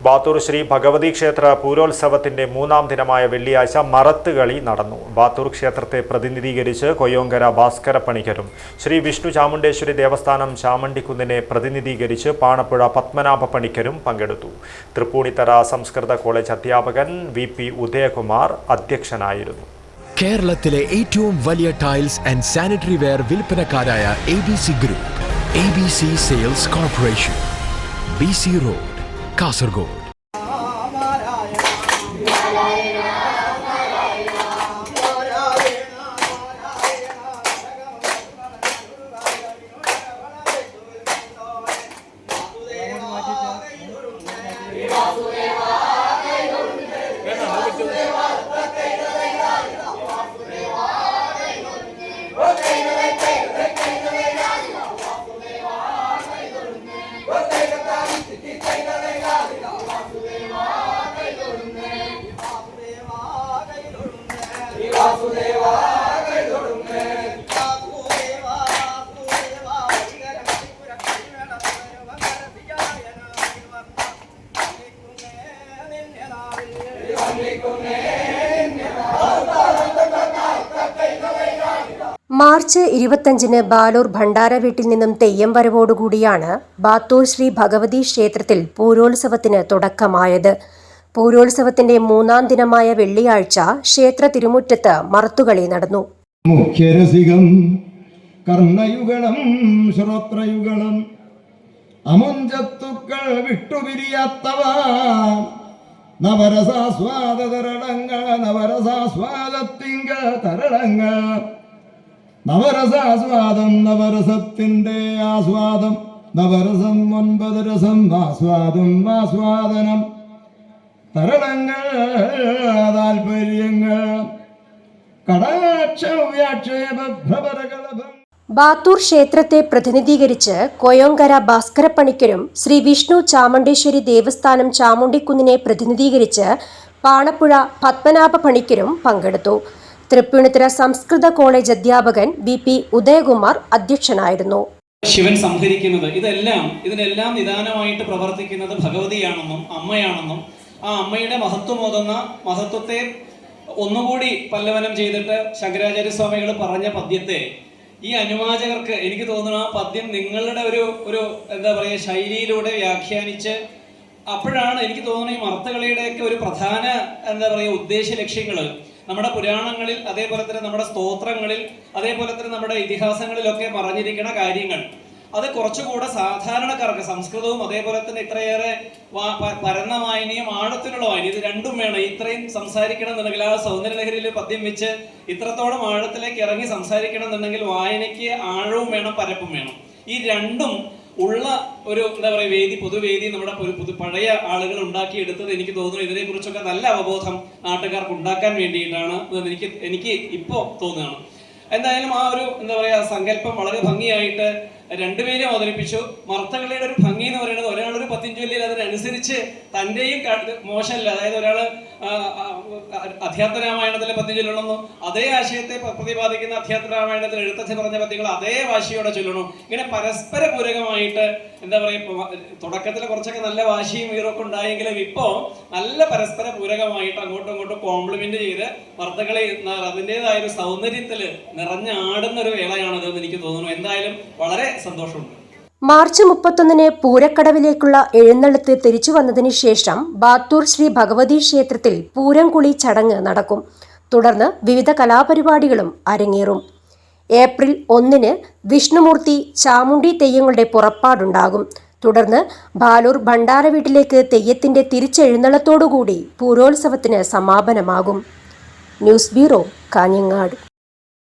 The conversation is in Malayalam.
ബാത്തൂർ ശ്രീ ഭഗവതി ക്ഷേത്ര പൂരോത്സവത്തിന്റെ മൂന്നാം ദിനമായ വെള്ളിയാഴ്ച മറത്തുകളി നടന്നു. ബാത്തൂർ ക്ഷേത്രത്തെ പ്രതിനിധീകരിച്ച് കൊയ്യോങ്കര ഭാസ്കര പണിക്കരും ശ്രീ വിഷ്ണു ചാമുണ്ടേശ്വരി ദേവസ്ഥാനം ചാമണ്ടിക്കുന്നിനെ പ്രതിനിധീകരിച്ച് പാണപ്പുഴ പത്മനാഭ പണിക്കരും പങ്കെടുത്തു. തൃപ്പൂണിത്തറ സംസ്കൃത കോളേജ് അധ്യാപകൻ VP ഉദയകുമാർ അധ്യക്ഷനായിരുന്നു. കേരളത്തിലെ ഏറ്റവും വലിയ ടൈൽസ് ആൻഡ് സാനിറ്ററി വെയർ വിൽപ്പനക്കാരായ ABC group, ABC sales corporation, BC road, Kasaragod. March 25-ന് ബാലൂർ ഭണ്ഡാര വീട്ടിൽ നിന്നും തെയ്യം വരവോടുകൂടിയാണ് ബാത്തൂർ ശ്രീ ഭഗവതി ക്ഷേത്രത്തിൽ പൂരോത്സവത്തിന് തുടക്കമായത്. പൂരോത്സവത്തിന്റെ മൂന്നാം ദിനമായ വെള്ളിയാഴ്ച ക്ഷേത്ര തിരുമുറ്റത്ത് മറത്തുകളി നടന്നു. മുഖ്യരസികം കർണയുഗളം ശ്രോത്രയുഗളം അമുഞ്ചത്തുക്കൾ വിട്ടുപിരിയാത്തവ നവരസാസ്വാദ തരളങ്ങൾ നവരസാസ്വാദത്തിങ്ക തരളങ്ങൾ നവരസാസ്വാദം നവരസത്തിന്റെ ആസ്വാദം നവരസം 9 രസം ആസ്വാദം ആസ്വാദനം തരളങ്ങൾ താൽപര്യങ്ങൾ കടാക്ഷം വ്യാക്ഷേപഭ്രവരകളഭം. ബാത്തൂർ ക്ഷേത്രത്തെ പ്രതിനിധീകരിച്ച് കൊയ്യോങ്കര ഭാസ്കര പണിക്കരും ശ്രീ വിഷ്ണു ചാമുണ്ടേശ്വരി ദേവസ്ഥാനം ചാമുണ്ടിക്കുന്നിനെ പ്രതിനിധീകരിച്ച് പാണപ്പുഴ പത്മനാഭ പണിക്കരും പങ്കെടുത്തു. തൃപ്പൂണിത്തുറ സംസ്കൃത കോളേജ് അധ്യാപകൻ VP ഉദയകുമാർ അധ്യക്ഷനായിരുന്നു. ശിവൻ സംഹരിക്കുന്നത് ഇതിനെല്ലാം നിദാനമായിട്ട് പ്രവർത്തിക്കുന്നത് ഭഗവതിയാണെന്നും അമ്മയാണെന്നും ആ അമ്മയുടെ മഹത്വത്തെ ഒന്നുകൂടി പല്ലവനം ചെയ്തിട്ട് ശങ്കരാചാര്യസ്വാമികൾ പറഞ്ഞ പദ്യത്തെ ഈ അനുവാചകർക്ക് എനിക്ക് തോന്നുന്നു ആ പദ്യം നിങ്ങളുടെ ഒരു എന്താ പറയുക ശൈലിയിലൂടെ വ്യാഖ്യാനിച്ച് അപ്പോഴാണ് എനിക്ക് തോന്നുന്നു ഈ മർത്തകളിയുടെയൊക്കെ ഒരു പ്രധാന എന്താ പറയുക ഉദ്ദേശ ലക്ഷ്യങ്ങൾ നമ്മുടെ പുരാണങ്ങളിൽ, അതേപോലെ തന്നെ നമ്മുടെ സ്തോത്രങ്ങളിൽ, അതേപോലെ തന്നെ നമ്മുടെ ഇതിഹാസങ്ങളിലൊക്കെ പറഞ്ഞിരിക്കുന്ന കാര്യങ്ങൾ അത് കുറച്ചുകൂടെ സാധാരണക്കാർക്ക് സംസ്കൃതവും അതേപോലെ തന്നെ ഇത്രയേറെ പരന്ന വായനയും ആഴത്തിലുള്ള വായന ഇത് രണ്ടും വേണം. ഇത്രയും സംസാരിക്കണം എന്നുണ്ടെങ്കിൽ ആ സൗന്ദര്യലഹരിയിൽ പദ്യം വെച്ച് ഇത്രത്തോളം ആഴത്തിലേക്ക് ഇറങ്ങി സംസാരിക്കണം എന്നുണ്ടെങ്കിൽ വായനയ്ക്ക് ആഴവും വേണം, പരപ്പും വേണം. ഈ രണ്ടും ഉള്ള ഒരു എന്താ പറയുക പൊതുവേദി നമ്മുടെ പഴയ ആളുകൾ ഉണ്ടാക്കിയെടുത്തത് എനിക്ക് തോന്നുന്നു ഇതിനെക്കുറിച്ചൊക്കെ നല്ല അവബോധം നാട്ടുകാർക്ക് ഉണ്ടാക്കാൻ വേണ്ടിയിട്ടാണ് എനിക്ക് ഇപ്പോൾ തോന്നുകയാണ്. എന്തായാലും ആ ഒരു എന്താ പറയുക സങ്കല്പം വളരെ ഭംഗിയായിട്ട് രണ്ടുപേരും അവതരിപ്പിച്ചു. മർത്തകളിയുടെ ഒരു ഭംഗി എന്ന് പറയുന്നത് ഒരാളൊരു പദ്യം ചൊല്ലിയിൽ അതിനനുസരിച്ച് തൻ്റെയും മോശമല്ല, അതായത് ഒരാൾ അധ്യാത്മരാമായണത്തിലെ പദ്യം ചൊല്ലണമെന്നും അതേ ആശയത്തെ പ്രതിപാദിക്കുന്ന അധ്യാത്മരാമായണത്തിൽ എഴുത്തച്ഛൻ പറഞ്ഞ പദ്യങ്ങൾ അതേ വാശിയോടെ ചൊല്ലണം. ഇങ്ങനെ പരസ്പര പൂരകമായിട്ട് എന്താ പറയുക തുടക്കത്തിൽ കുറച്ചൊക്കെ നല്ല വാശിയും വീറൊക്കെ ഉണ്ടായെങ്കിലും ഇപ്പോൾ നല്ല പരസ്പര പൂരകമായിട്ട് അങ്ങോട്ടും ഇങ്ങോട്ടും കോംപ്ലിമെന്റ് ചെയ്ത് മർത്തകളെ അതിൻ്റെതായ ഒരു സൗന്ദര്യത്തിൽ നിറഞ്ഞാടുന്ന ഒരു വേളയാണതെന്ന് എനിക്ക് തോന്നുന്നു. എന്തായാലും വളരെ സന്തോഷമുണ്ട്. മാർച്ച് 31-ന് പൂരക്കടവിലേക്കുള്ള എഴുന്നള്ളത്ത് തിരിച്ചു വന്നതിന് ശേഷം ബാത്തൂർ ശ്രീ ഭഗവതി ക്ഷേത്രത്തിൽ പൂരംകുളി ചടങ്ങ് നടക്കും. തുടർന്ന് വിവിധ കലാപരിപാടികളും അരങ്ങേറും. ഏപ്രിൽ 1-ന് വിഷ്ണുമൂർത്തി ചാമുണ്ടി തെയ്യങ്ങളുടെ പുറപ്പാടുണ്ടാകും. തുടർന്ന് ബാലൂർ ഭണ്ഡാര വീട്ടിലേക്ക് തെയ്യത്തിന്റെ തിരിച്ചെഴുന്നള്ളത്തോടുകൂടി പൂരോത്സവത്തിന് സമാപനമാകും. News bureau, Kanhangad.